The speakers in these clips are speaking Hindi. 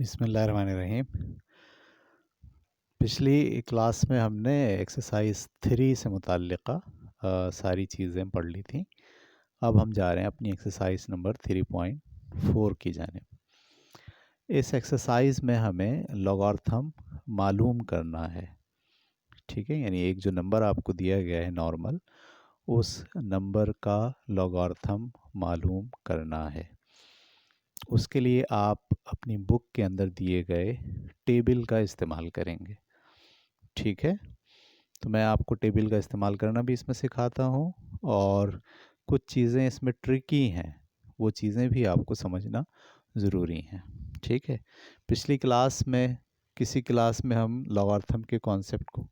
बिस्मिल्लाहिर्रहमानिर्रहीम। पिछली क्लास में हमने एक्सरसाइज 3 से मुताल्लिक़ा सारी चीज़ें पढ़ ली थी। अब हम जा रहे हैं अपनी एक्सरसाइज नंबर 3.4 की जानिब। इस एक्सरसाइज में हमें लॉगरिथम मालूम करना है। ठीक है, यानी एक जो नंबर आपको दिया गया है नॉर्मल, उस नंबर का लॉगरिथम मालूम करना है। उसके लिए आप अपनी बुक के अंदर दिए गए टेबल का इस्तेमाल करेंगे। ठीक है, तो मैं आपको टेबल का इस्तेमाल करना भी इसमें सिखाता हूँ, और कुछ चीज़ें इसमें ट्रिकी हैं, वो चीज़ें भी आपको समझना ज़रूरी हैं। ठीक है, पिछली क्लास में किसी क्लास में हम लॉगरिथम के कॉन्सेप्ट को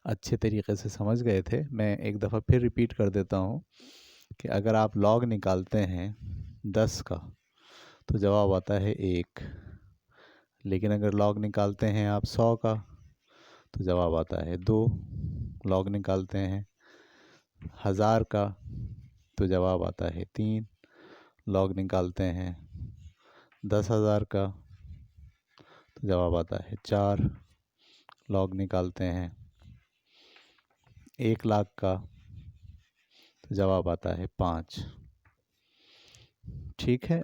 अच्छे तरीके से समझ गए थे। मैं एक दफ़ा फिर रिपीट कर देता हूँ कि अगर आप लॉग निकालते हैं 10 का तो जवाब आता है 1, लेकिन अगर लॉग निकालते हैं आप 100 का तो जवाब आता है 2, लॉग निकालते हैं 1000 का तो जवाब आता है 3, लॉग निकालते हैं 10,000 का तो जवाब आता है 4, लॉग निकालते हैं 1,00,000 का तो जवाब आता है 5। ठीक है।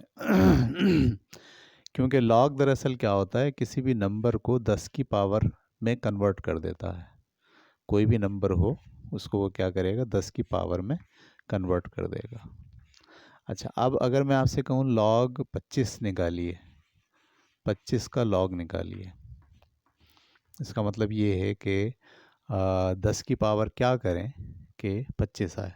क्योंकि लॉग दरअसल क्या होता है, किसी भी नंबर को 10 की पावर में कन्वर्ट कर देता है। कोई भी नंबर हो उसको वो क्या करेगा, 10 की पावर में कन्वर्ट कर देगा। अच्छा, अब अगर मैं आपसे कहूँ लॉग 25 निकालिए, 25 का लॉग निकालिए, इसका मतलब ये है कि 10 की पावर क्या करें कि 25 आए।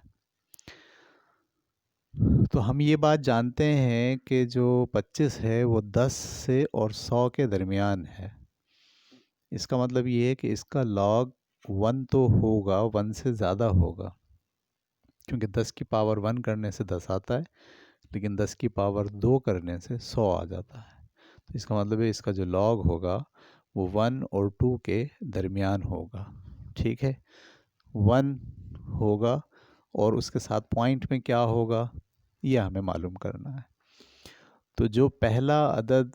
तो हम ये बात जानते हैं कि जो 25 है वो 10 से और 100 के दरमियान है। इसका मतलब ये है कि इसका लॉग 1 तो होगा, 1 से ज़्यादा होगा, क्योंकि 10 की पावर 1 करने से 10 आता है, लेकिन 10 की पावर 2 करने से 100 आ जाता है। तो इसका मतलब है इसका जो लॉग होगा वो 1 और 2 के दरमियान होगा। ठीक है, 1 होगा और उसके साथ पॉइंट में क्या होगा ये हमें मालूम करना है। तो जो पहला अदद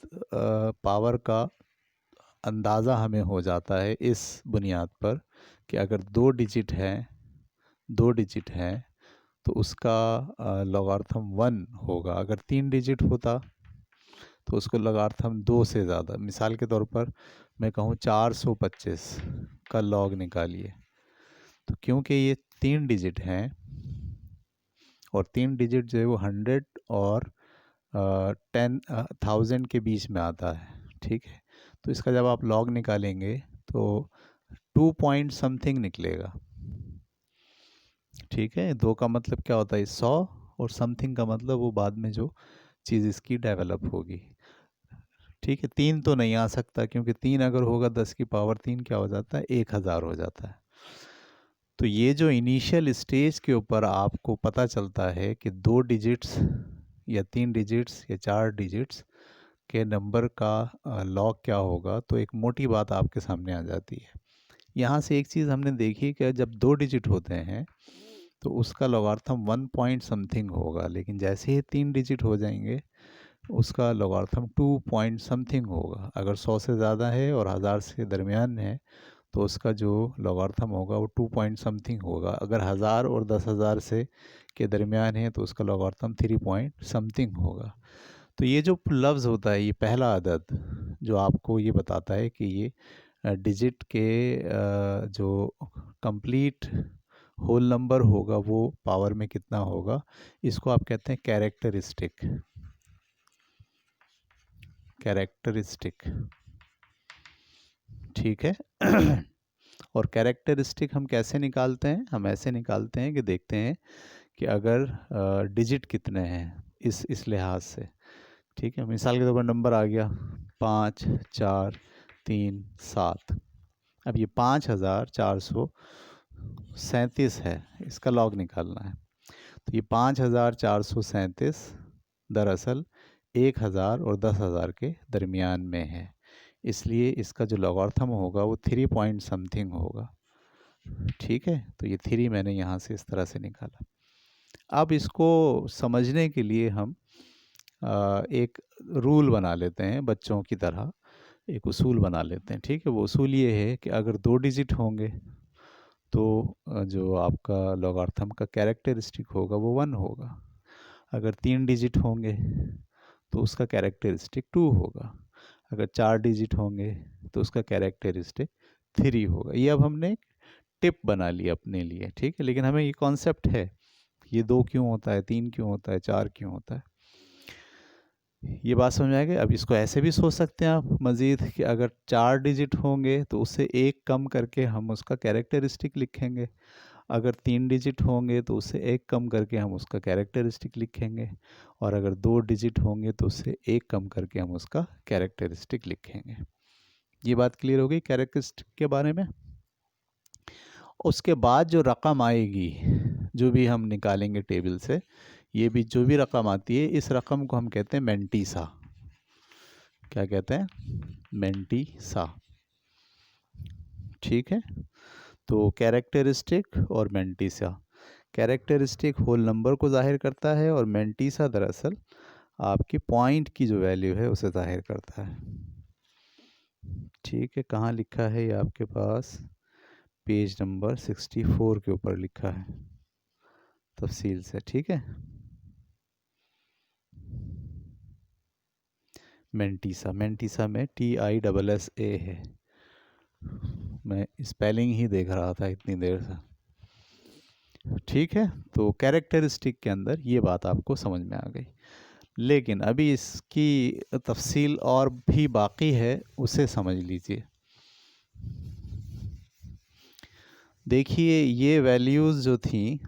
पावर का अंदाज़ा हमें हो जाता है इस बुनियाद पर कि अगर 2 डिजिट हैं तो उसका लॉगरिथम 1 होगा। अगर 3 डिजिट होता तो उसको लॉगरिथम 2 से ज़्यादा। मिसाल के तौर पर मैं कहूँ 425 का लॉग निकालिए, तो क्योंकि ये 3 डिजिट हैं और 3 डिजिट जो है वो 100 और 10,000 के बीच में आता है। ठीक है, तो इसका जब आप लॉग निकालेंगे तो 2 पॉइंट समथिंग निकलेगा। ठीक है, 2 का मतलब क्या होता है 100, और समथिंग का मतलब वो बाद में जो चीज़ इसकी डेवलप होगी। ठीक है, 3 तो नहीं आ सकता, क्योंकि 3 अगर होगा 10 की पावर 3 क्या हो जाता है 1000 हो जाता है। तो ये जो इनिशियल स्टेज के ऊपर आपको पता चलता है कि 2 डिजिट्स या 3 डिजिट्स या 4 डिजिट्स के नंबर का लॉग क्या होगा, तो एक मोटी बात आपके सामने आ जाती है। यहाँ से एक चीज़ हमने देखी कि जब 2 डिजिट होते हैं तो उसका लॉगरिथम 1 पॉइंट समथिंग होगा, लेकिन जैसे ही 3 डिजिट हो जाएंगे उसका लॉगरिथम 2 पॉइंट समथिंग होगा। अगर 100 से ज़्यादा है और 1000 से दरमियान है तो उसका जो लॉगरिथम होगा वो 2 पॉइंट समथिंग होगा। अगर 1000 और 10,000 से के दरमियान है तो उसका लॉगरिथम 3 पॉइंट समथिंग होगा। तो ये जो लफ्ज़ होता है, ये पहला अदद जो आपको ये बताता है कि ये डिजिट के जो कंप्लीट होल नंबर होगा वो पावर में कितना होगा, इसको आप कहते हैं कैरेक्टरिस्टिक। कैरेक्टरिस्टिक, ठीक है। और कैरेक्टरिस्टिक हम कैसे निकालते हैं, हम ऐसे निकालते हैं कि देखते हैं कि अगर डिजिट कितने हैं इस लिहाज से। ठीक है, मिसाल के तौर पर नंबर आ गया 5 4 3 7। अब ये 5437 है, इसका लॉग निकालना है। तो ये 5437 दरअसल 1000 और 10,000 के दरमियान में है, इसलिए इसका जो लॉगरिथम होगा वो 3 पॉइंट समथिंग होगा। ठीक है, तो ये 3 मैंने यहाँ से इस तरह से निकाला। अब इसको समझने के लिए हम एक रूल बना लेते हैं बच्चों की तरह, एक उसूल बना लेते हैं। ठीक है, वो उसूल ये है कि अगर 2 डिजिट होंगे तो जो आपका लॉगरिथम का कैरेक्टरिस्टिक होगा वो 1 होगा। अगर 3 डिजिट होंगे तो उसका कैरेक्टरिस्टिक 2 होगा। अगर 4 डिजिट होंगे तो उसका कैरेक्टरिस्टिक 3 होगा। ये अब हमने टिप बना ली अपने लिए। ठीक है, लेकिन हमें ये कॉन्सेप्ट है, ये 2 क्यों होता है, 3 क्यों होता है, 4 क्यों होता है, ये बात समझ में आ गई। अब इसको ऐसे भी सोच सकते हैं आप मज़ीद कि अगर 4 डिजिट होंगे तो उससे एक कम करके हम उसका कैरेक्टरिस्टिक लिखेंगे। अगर 3 डिजिट होंगे तो उससे एक कम करके हम उसका कैरेक्टरिस्टिक लिखेंगे। और अगर 2 डिजिट होंगे तो उससे एक कम करके हम उसका कैरेक्टरिस्टिक लिखेंगे। ये बात क्लियर हो गई कैरेक्टरिस्टिक के बारे में। उसके बाद जो रकम आएगी, जो भी हम निकालेंगे टेबल से, ये भी जो भी रकम आती है, इस रकम को हम कहते हैं मेंटीसा। क्या कहते हैं? मेंटीसा। ठीक है, तो कैरेक्टरिस्टिक और मेंटीसा। कैरेक्टरिस्टिक होल नंबर को जाहिर करता है और मेंटीसा दरअसल आपकी पॉइंट की जो वैल्यू है उसे जाहिर करता है। ठीक है, कहाँ लिखा है ये आपके पास? पेज नंबर 64 के ऊपर लिखा है तफसील से। ठीक है, मेंटीसा, मेंटीसा में TISSA है। मैं स्पेलिंग ही देख रहा था इतनी देर से। ठीक है, तो कैरेक्टरिस्टिक के अंदर ये बात आपको समझ में आ गई। लेकिन अभी इसकी तफसील और भी बाकी है, उसे समझ लीजिए। देखिए, ये वैल्यूज़ जो थी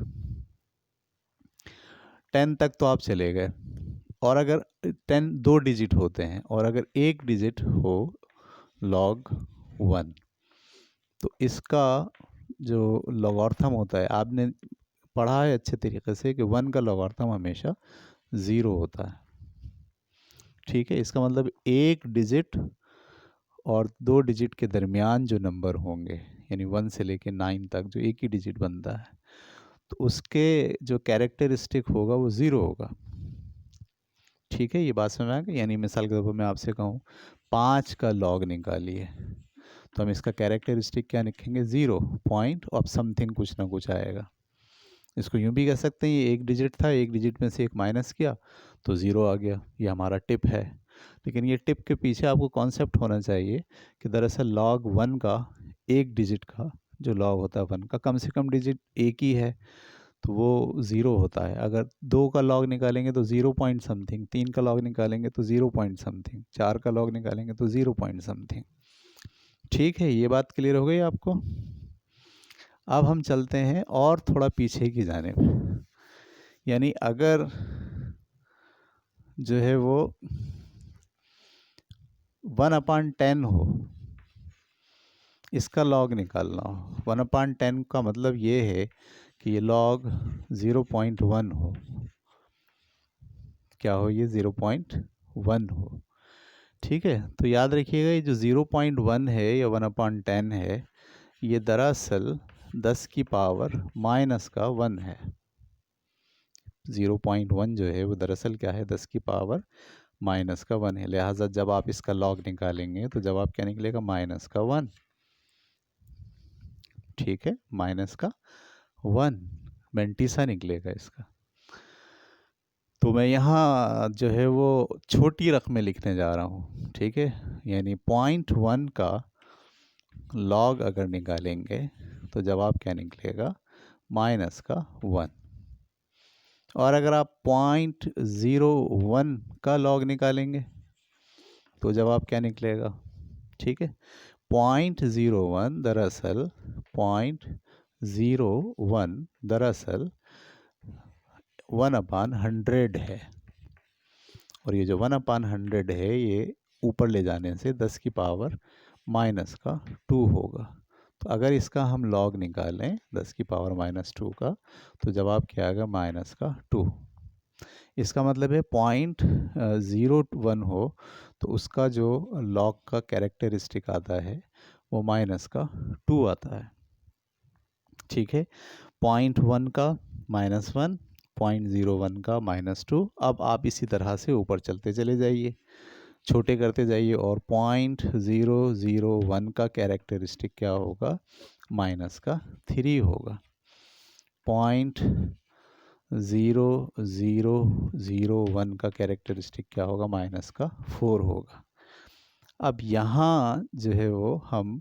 10 तक तो आप चले गए, और अगर 10 2 डिजिट होते हैं और अगर एक डिजिट हो log 1, तो इसका जो लॉगरिथम होता है, आपने पढ़ा है अच्छे तरीके से कि 1 का लॉगरिथम हमेशा 0 होता है। ठीक है, इसका मतलब एक डिजिट और 2 डिजिट के दरमियान जो नंबर होंगे, यानी 1 से लेके 9 तक जो एक ही डिजिट बनता है, तो उसके जो कैरेक्टरिस्टिक होगा वो 0 होगा। ठीक है, ये बात समझ में आ गई। यानी मिसाल के तौर पर मैं आपसे कहूँ 5 का लॉग निकालिए, तो हम इसका कैरेक्टरिस्टिक क्या लिखेंगे? 0 पॉइंट और समथिंग कुछ ना कुछ आएगा। इसको यूँ भी कह सकते हैं ये एक डिजिट था, एक डिजिट में से एक माइनस किया तो 0 आ गया। ये हमारा टिप है। लेकिन ये टिप के पीछे आपको कॉन्सेप्ट होना चाहिए कि दरअसल log 1 का, एक डिजिट का जो लॉग होता है 1 का, कम से कम डिजिट एक ही है, तो वो 0 होता है। अगर 2 का लॉग निकालेंगे तो 0 पॉइंट समथिंग, 3 का लॉग निकालेंगे तो 0 पॉइंट समथिंग, 4 का लॉग निकालेंगे तो 0 पॉइंट समथिंग। ठीक है, ये बात क्लियर हो गई आपको। अब हम चलते हैं और थोड़ा पीछे की जानिब। यानी अगर जो है वो 1/10 हो, इसका लॉग निकालना हो। 1/10 का मतलब ये है कि ये लॉग 0.1 हो। क्या हो? ये 0.1 हो। ठीक है, तो याद रखिएगा ये जो 0.1 है या 1/10 है, ये दरअसल 10 की पावर माइनस का 1 है। 0.1 जो है वो दरअसल क्या है? 10 की पावर माइनस का 1 है। लिहाजा जब आप इसका लॉग निकालेंगे तो जवाब क्या निकलेगा? माइनस का 1। ठीक है, माइनस का 1 मेंटीसा निकलेगा इसका। तो मैं यहाँ जो है वो छोटी रकमें लिखने जा रहा हूँ। ठीक है, यानी 0.1 का लॉग अगर निकालेंगे तो जवाब क्या निकलेगा? माइनस का 1। और अगर आप 0.01 का लॉग निकालेंगे तो जवाब क्या निकलेगा? ठीक है, 0.01 दरअसल 1/100 है। और ये जो 1/100 है, ये ऊपर ले जाने से 10 की पावर माइनस का 2 होगा। तो अगर इसका हम लॉग निकालें 10 की पावर माइनस 2 का, तो जवाब क्या आएगा? माइनस का 2। इसका मतलब है 0.01 हो तो उसका जो लॉग का कैरेक्टरिस्टिक आता है वो माइनस का 2 आता है। ठीक है, 0.1 का -1, 0.01 का -2। अब आप इसी तरह से ऊपर चलते चले जाइए, छोटे करते जाइए, और 0.001 का कैरेक्टरिस्टिक क्या होगा, -3 होगा। 0.0001 का कैरेक्टरिस्टिक क्या होगा, -4 होगा। अब यहाँ जो है वो हम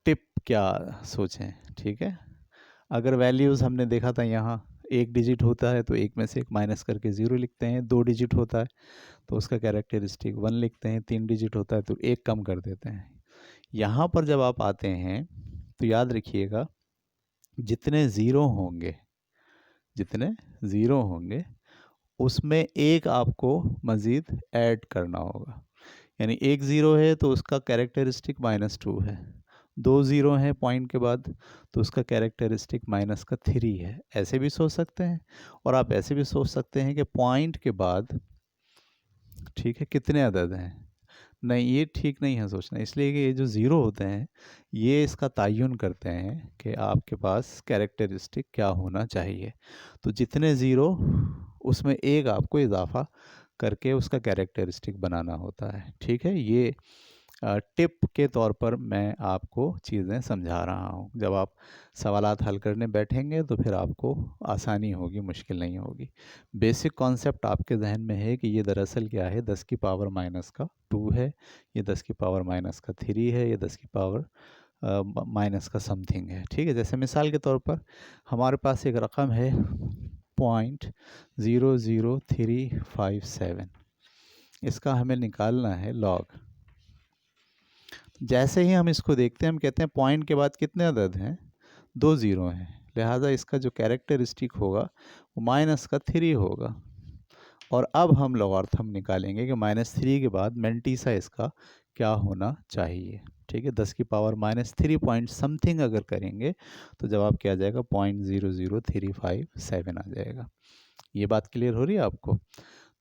टिप क्या सोचें, ठीक है। अगर वैल्यूज़ हमने देखा था यहाँ एक डिजिट होता है तो एक में से एक माइनस करके 0 लिखते हैं, 2 डिजिट होता है तो उसका कैरेक्टरिस्टिक 1 लिखते हैं, 3 डिजिट होता है तो एक कम कर देते हैं। यहाँ पर जब आप आते हैं तो याद रखिएगा, जितने ज़ीरो होंगे उसमें एक आपको मज़ीद ऐड करना होगा। यानी एक ज़ीरो है तो उसका कैरेक्टरिस्टिक -2 है, 2 ज़ीरो हैं पॉइंट के बाद तो उसका कैरेक्टरिस्टिक -3 है। ऐसे भी सोच सकते हैं, और आप ऐसे भी सोच सकते हैं कि पॉइंट के बाद, ठीक है, कितने अदद हैं। नहीं, ये ठीक नहीं है सोचना, इसलिए कि ये जो ज़ीरो होते हैं ये इसका तयन करते हैं कि आपके पास कैरेक्टरिस्टिक क्या होना चाहिए। तो जितने ज़ीरो उसमें एक आपको इजाफ़ा करके उसका कैरेक्टरिस्टिक बनाना होता है, ठीक है। ये टिप के तौर पर मैं आपको चीज़ें समझा रहा हूँ। जब आप सवालात हल करने बैठेंगे तो फिर आपको आसानी होगी, मुश्किल नहीं होगी। बेसिक कॉन्सेप्ट आपके जहन में है कि ये दरअसल क्या है, 10 की पावर -2 है, ये 10 की पावर -3 है, ये 10 की पावर माइनस का समथिंग है, ठीक है। जैसे मिसाल के तौर पर हमारे पास एक रकम है 0.00357, इसका हमें निकालना है लॉग। जैसे ही हम इसको देखते हैं हम कहते हैं पॉइंट के बाद कितने अदद हैं, 2 ज़ीरो हैं, लिहाजा इसका जो कैरेक्टरिस्टिक होगा वो -3 होगा। और अब हम लॉगरिथम निकालेंगे कि -3 के बाद मेंटीसा इसका क्या होना चाहिए, ठीक है। 10 की पावर -3 पॉइंट समथिंग अगर करेंगे तो जवाब क्या आ जाएगा, 0.00357 आ जाएगा। ये बात क्लियर हो रही है आपको।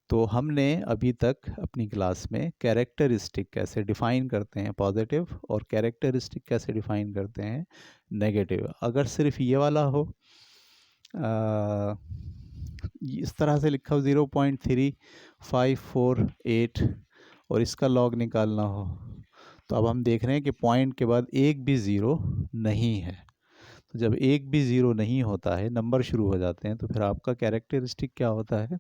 तो हमने अभी तक अपनी क्लास में कैरेक्टरिस्टिक कैसे डिफ़ाइन करते हैं पॉजिटिव, और कैरेक्टरिस्टिक कैसे डिफ़ाइन करते हैं नेगेटिव। अगर सिर्फ ये वाला हो, इस तरह से लिखा हो 0.3548 और इसका लॉग निकालना हो, तो अब हम देख रहे हैं कि पॉइंट के बाद एक भी ज़ीरो नहीं है। तो जब एक भी ज़ीरो नहीं होता है, नंबर शुरू हो जाते हैं, तो फिर आपका कैरेक्टरिस्टिक क्या होता है,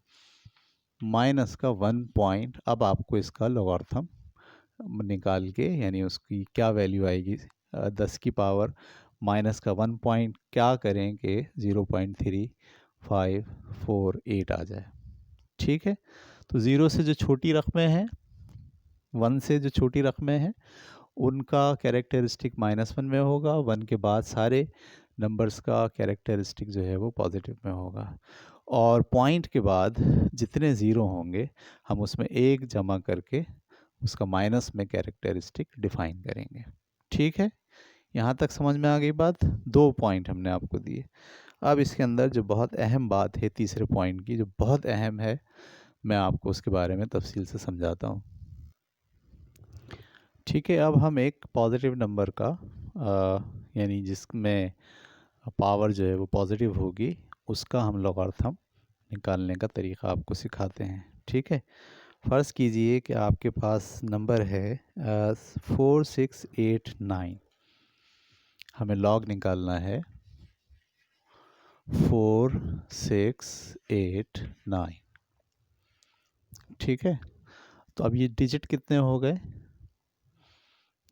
-1 पॉइंट। अब आपको इसका लॉगरिथम निकाल के, यानी उसकी क्या वैल्यू आएगी, 10 की पावर -1 पॉइंट क्या करें कि 0.3548 आ जाए, ठीक है। तो ज़ीरो से जो छोटी रकमें हैं, 1 से जो छोटी रकमें हैं, उनका कैरेक्टरिस्टिक -1 में होगा। 1 के बाद सारे नंबर्स का कैरेक्टरिस्टिक जो है वो पॉजिटिव में होगा। और पॉइंट के बाद जितने ज़ीरो होंगे हम उसमें एक जमा करके उसका माइनस में कैरेक्टरिस्टिक डिफ़ाइन करेंगे, ठीक है। यहाँ तक समझ में आ गई बात। 2 पॉइंट हमने आपको दिए। अब इसके अंदर जो बहुत अहम बात है तीसरे पॉइंट की, जो बहुत अहम है, मैं आपको उसके बारे में तफसील से समझाता हूँ, ठीक है। अब हम एक पॉजिटिव नंबर का यानी जिसमें पावर जो है वो पॉजिटिव होगी, उसका हम लॉगरिथम निकालने का तरीक़ा आपको सिखाते हैं, ठीक है। फ़र्ज़ कीजिए कि आपके पास नंबर है 4689, हमें लॉग निकालना है 4689, ठीक है। तो अब ये डिजिट कितने हो गए,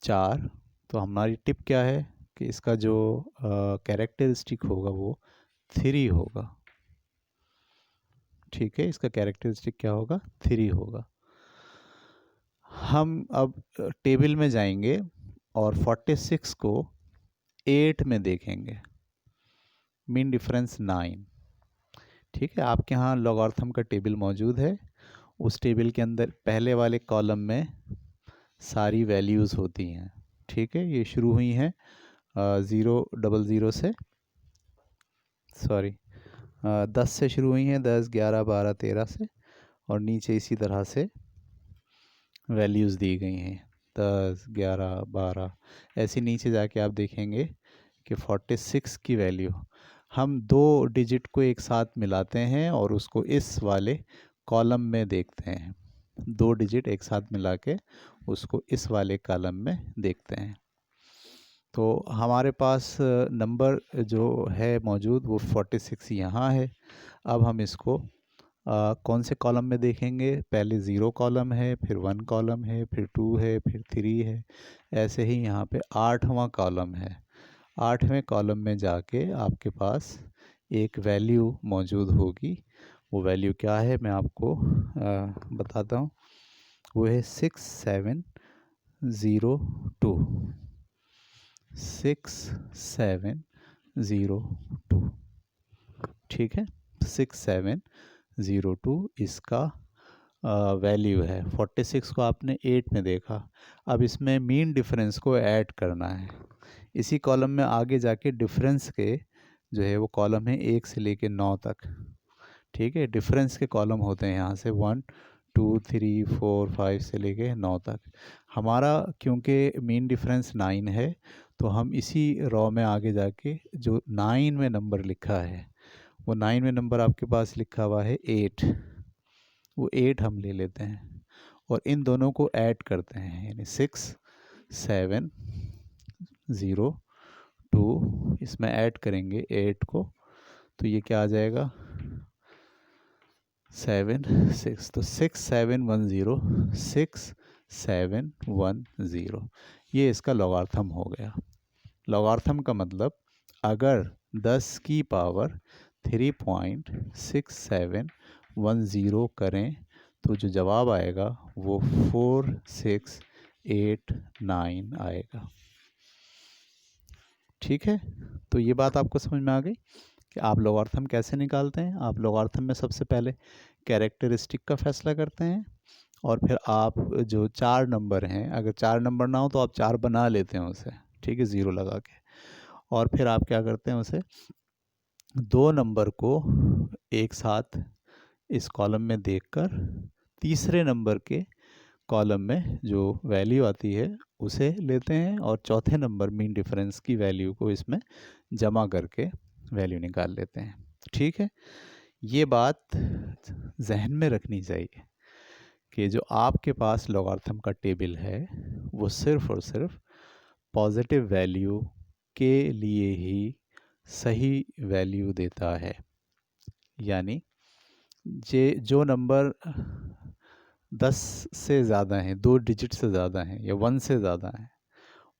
4। तो हमारी टिप क्या है कि इसका जो कैरेक्टरिस्टिक होगा वो 3 होगा, ठीक है। इसका कैरेक्टरिस्टिक क्या होगा, 3 होगा। हम अब टेबल में जाएंगे और 46 को 8 में देखेंगे, मीन डिफरेंस 9, ठीक है। आपके यहाँ लॉगरिथम का टेबल मौजूद है, उस टेबल के अंदर पहले वाले कॉलम में सारी वैल्यूज़ होती हैं, ठीक है। ये शुरू हुई हैं 000 से, सॉरी 10 से शुरू हुई हैं, 10, 11, 12, 13 से, और नीचे इसी तरह से वैल्यूज़ दी गई हैं 10, 11, 12। ऐसे नीचे जाके आप देखेंगे कि 46 की वैल्यू हम 2 डिजिट को एक साथ मिलाते हैं और उसको इस वाले कॉलम में देखते हैं। 2 डिजिट एक साथ मिला के उसको इस वाले कॉलम में देखते हैं। तो हमारे पास नंबर जो है मौजूद वो 46 यहाँ है। अब हम इसको कौन से कॉलम में देखेंगे? पहले 0 कॉलम है, फिर 1 कॉलम है, फिर 2 है, फिर 3 है, ऐसे ही यहाँ पे 8वां कॉलम है। 8वें कॉलम में जाके आपके पास एक वैल्यू मौजूद होगी। वो वैल्यू क्या है मैं आपको बताता हूँ। वो है 6702। 6702, ठीक है। 6702 इसका वैल्यू है। 46 को आपने 8 में देखा। अब इसमें मीन डिफरेंस को ऐड करना है। इसी कॉलम में आगे जाके डिफरेंस के जो है वो कॉलम है 1 से लेके 9 तक, ठीक है। डिफरेंस के कॉलम होते हैं यहाँ से 1 2 3 4 5 से लेके 9 तक। हमारा क्योंकि मीन डिफरेंस 9 है तो हम इसी रॉ में आगे जाके जो 9 में नंबर लिखा है वो 9 में नंबर आपके पास लिखा हुआ है 8, वो 8 हम ले लेते हैं और इन दोनों को ऐड करते हैं, यानी 6702 इसमें ऐड करेंगे 8 को, तो ये क्या आ जाएगा 7 6, तो 6710 ये इसका लॉगरिथम हो गया। लॉगरिथम का मतलब अगर 10 की पावर 3.6710 करें तो जो जवाब आएगा वो 4689 आएगा, ठीक है। तो ये बात आपको समझ में आ गई कि आप लॉगरिथम कैसे निकालते हैं। आप लॉगरिथम में सबसे पहले कैरेक्टरिस्टिक का फैसला करते हैं और फिर आप जो 4 नंबर हैं, अगर 4 नंबर ना हो तो आप 4 बना लेते हैं उसे, ठीक है, 0 लगा के। और फिर आप क्या करते हैं, उसे 2 नंबर को एक साथ इस कॉलम में देखकर तीसरे नंबर के कॉलम में जो वैल्यू आती है उसे लेते हैं और चौथे नंबर मीन डिफरेंस की वैल्यू को इसमें जमा करके वैल्यू निकाल लेते हैं, ठीक है। ये बात जहन में रखनी चाहिए कि जो आपके पास लॉगरिथम का टेबल है वो सिर्फ़ और सिर्फ पॉजिटिव वैल्यू के लिए ही सही वैल्यू देता है। यानी जो नंबर 10 से ज़्यादा हैं, 2 डिजिट से ज़्यादा हैं या 1 से ज़्यादा हैं,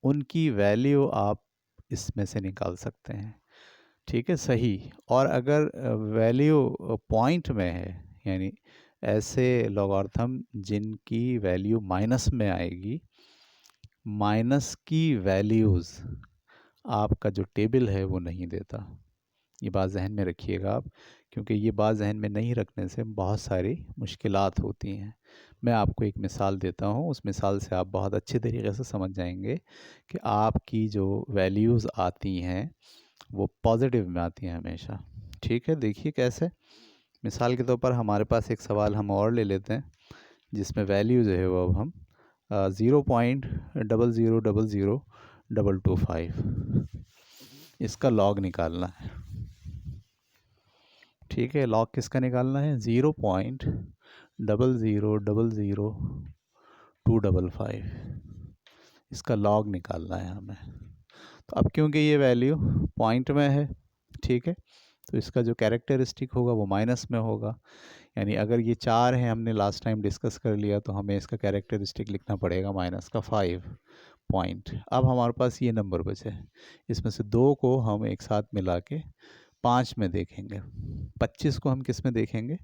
उनकी वैल्यू आप इसमें से निकाल सकते हैं, ठीक है, सही। और अगर वैल्यू पॉइंट में है, यानी ऐसे लॉगरिथम जिनकी वैल्यू माइनस में आएगी, माइनस की वैल्यूज़ आपका जो टेबल है वो नहीं देता। ये बात जहन में रखिएगा आप, क्योंकि ये बात जहन में नहीं रखने से बहुत सारी मुश्किलात होती हैं। मैं आपको एक मिसाल देता हूँ, उस मिसाल से आप बहुत अच्छे तरीके से समझ जाएंगे कि आपकी जो वैल्यूज़ आती हैं वो पॉजिटिव में आती हैं हमेशा, ठीक है। देखिए कैसे, मिसाल के तौर पर हमारे पास एक सवाल हम और ले लेते हैं जिसमें वैल्यू जो है वो अब हम 0.0000225 इसका लॉग निकालना है, ठीक है। लॉग किसका निकालना है? 0.0000255 इसका लॉग निकालना है हमें। तो अब क्योंकि ये वैल्यू पॉइंट में है, ठीक है, तो इसका जो कैरेक्टरिस्टिक होगा वो माइनस में होगा। यानी अगर ये 4 है, हमने लास्ट टाइम डिस्कस कर लिया, तो हमें इसका कैरेक्टरिस्टिक लिखना पड़ेगा -5 पॉइंट। अब हमारे पास ये नंबर बचे, इसमें से 2 को हम एक साथ मिला के 5 में देखेंगे। 25 को हम किस में देखेंगे?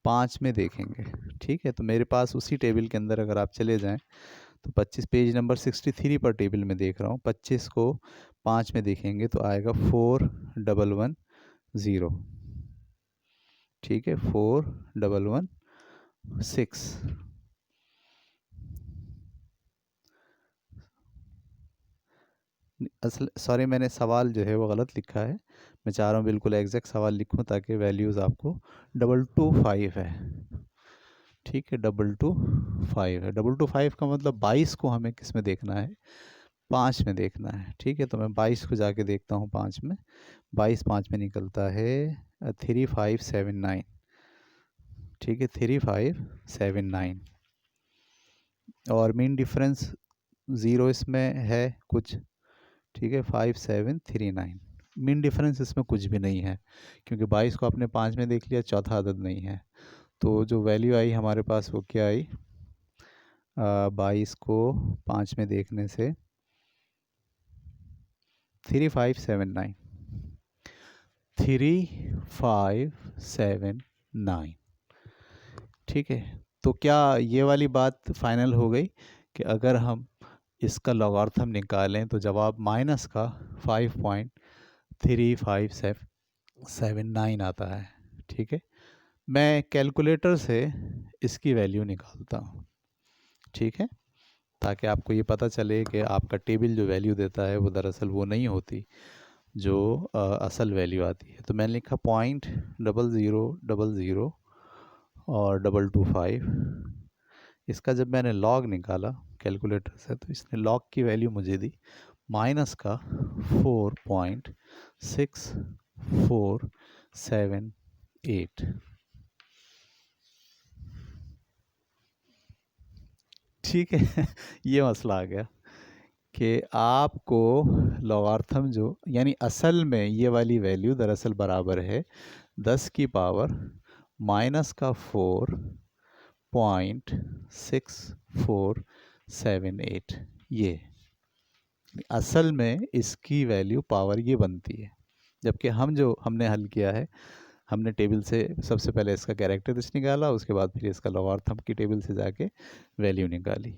5 में देखेंगे, ठीक है। तो मेरे पास उसी टेबल के अंदर अगर आप चले जाएं तो 25 पेज नंबर 63 पर टेबल में देख रहा हूँ, 25 को 5 में देखेंगे तो आएगा 4110, ठीक है, 4116। असल सॉरी, मैंने सवाल जो है वो गलत लिखा है। मैं चाह रहा हूँ बिल्कुल एग्जैक्ट सवाल लिखूँ ताकि वैल्यूज़ आपको 225 है, ठीक है, 225 है। 225 का मतलब 22 को हमें किस में देखना है? 5 में देखना है। ठीक है, तो मैं 22 को जाके देखता हूँ 5 में। 22 5 में निकलता है 3579। ठीक है, 3579। और मीन डिफरेंस 0 इसमें है कुछ। ठीक है, 5739। मीन डिफरेंस इसमें कुछ भी नहीं है, क्योंकि 22 को आपने 5 में देख लिया, चौथा अदद नहीं है। तो जो वैल्यू आई हमारे पास वो क्या आई, 22 को 5 में देखने से 3579। 3579। ठीक है, तो क्या ये वाली बात फाइनल हो गई कि अगर हम इसका लॉगरिथम निकालें तो जवाब माइनस का 5.35779 आता है। ठीक है, मैं कैलकुलेटर से इसकी वैल्यू निकालता हूँ। ठीक है, ताकि आपको ये पता चले कि आपका टेबल जो वैल्यू देता है वो दरअसल वो नहीं होती जो असल वैल्यू आती है। तो मैंने लिखा 0.0000 और 225। इसका जब मैंने लॉग निकाला कैलकुलेटर से तो इसने लॉग की वैल्यू मुझे दी माइनस का 4.6478। ठीक है ये मसला आ गया कि आपको लॉगरिथम जो यानी असल में ये वाली वैल्यू दरअसल बराबर है 10 की पावर माइनस का 4.6478। ये असल में इसकी वैल्यू पावर ये बनती है, जबकि हमने हल किया है, हमने टेबल से सबसे पहले इसका कैरेक्टरिस्टिक निकाला, उसके बाद फिर इसका लॉगरिथम की टेबल से जाके वैल्यू निकाली।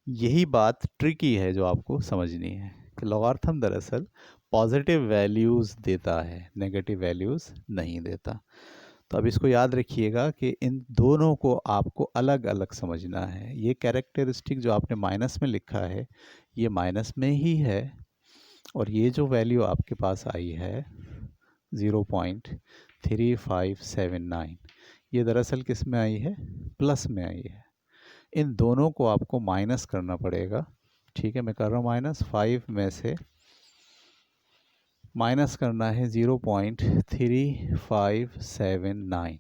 यही बात ट्रिकी है जो आपको समझनी है कि लॉगरिथम दरअसल पॉजिटिव वैल्यूज़ देता है, नेगेटिव वैल्यूज़ नहीं देता। तो अब इसको याद रखिएगा कि इन दोनों को आपको अलग अलग समझना है। ये कैरेक्टरिस्टिक जो आपने माइनस में लिखा है ये माइनस में ही है, और ये जो वैल्यू आपके पास आई है 0.3579 ये दरअसल किस में आई है, प्लस में आई है। इन दोनों को आपको माइनस करना पड़ेगा। ठीक है, मैं कर रहा हूँ माइनस 5 में से माइनस करना है 0.3579।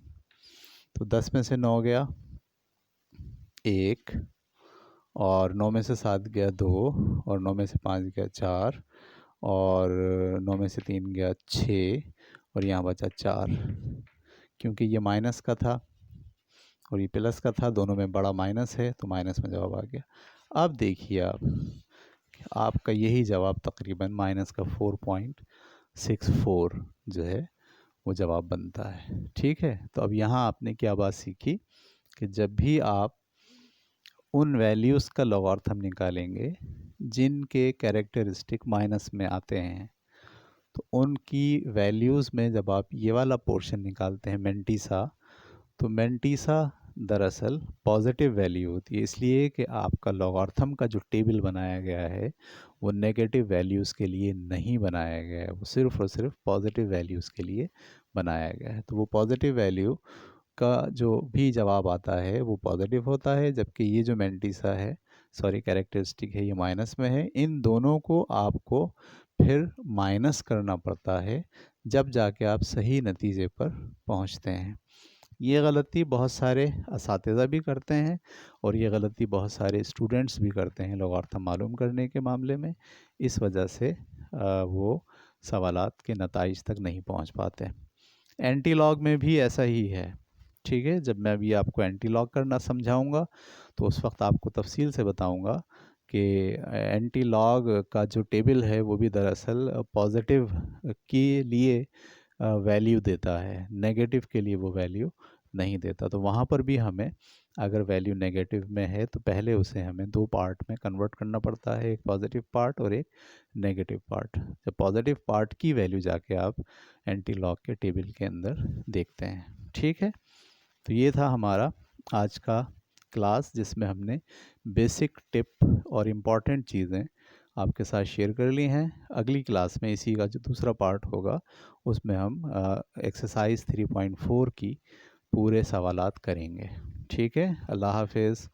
तो 10 में से 9 गया 1, और 9 में से 7 गया 2, और 9 में से 5 गया 4, और 9 में से 3 गया 6, और यहाँ बचा 4। क्योंकि ये माइनस का था और ये प्लस का था, दोनों में बड़ा माइनस है तो माइनस में जवाब आ गया। अब देखिए आपका यही जवाब तकरीबन माइनस का 4.64 जो है वो जवाब बनता है। ठीक है, तो अब यहाँ आपने क्या बात सीखी कि जब भी आप उन वैल्यूज़ का लॉगरिथम निकालेंगे जिनके कैरेक्टरिस्टिक माइनस में आते हैं, तो उनकी वैल्यूज़ में जब आप ये वाला पोर्शन निकालते हैं मेंटीसा, तो मेंटीसा दरअसल पॉजिटिव वैल्यू होती है, इसलिए कि आपका लॉगरिथम का जो टेबल बनाया गया है वो नेगेटिव वैल्यूज़ के लिए नहीं बनाया गया है, वो सिर्फ़ और सिर्फ पॉजिटिव वैल्यूज़ के लिए बनाया गया है। तो वो पॉजिटिव वैल्यू का जो भी जवाब आता है वो पॉजिटिव होता है, जबकि ये जो मेंटीसा है कैरेक्टरिस्टिक है ये माइनस में है। इन दोनों को आपको फिर माइनस करना पड़ता है जब जाके आप सही नतीजे पर पहुंचते हैं। ये गलती बहुत सारे असातिज़ा भी करते हैं और ये गलती बहुत सारे स्टूडेंट्स भी करते हैं लॉगरिथम मालूम करने के मामले में। इस वजह से वो सवालात के नताइज तक नहीं पहुंच पाते। एंटी लॉग में भी ऐसा ही है। ठीक है, जब मैं अभी आपको एंटी लॉग करना समझाऊंगा तो उस वक्त आपको तफसील से बताऊंगा कि एंटी लॉग का जो टेबल है वो भी दरअसल पॉजिटिव के लिए वैल्यू देता है, नेगेटिव के लिए वो वैल्यू नहीं देता। तो वहाँ पर भी हमें अगर वैल्यू नेगेटिव में है तो पहले उसे हमें दो पार्ट में कन्वर्ट करना पड़ता है, एक पॉजिटिव पार्ट और एक नेगेटिव पार्ट। जब पॉजिटिव पार्ट की वैल्यू जाके आप एंटी लॉग के टेबल के अंदर देखते हैं। ठीक है, तो ये था हमारा आज का क्लास जिसमें हमने बेसिक टिप और इम्पॉर्टेंट चीज़ें आपके साथ शेयर कर ली हैं। अगली क्लास में इसी का जो दूसरा पार्ट होगा उसमें हम एक्सरसाइज 3.4 की पूरे सवालात करेंगे। ठीक है, अल्लाह हाफिज़।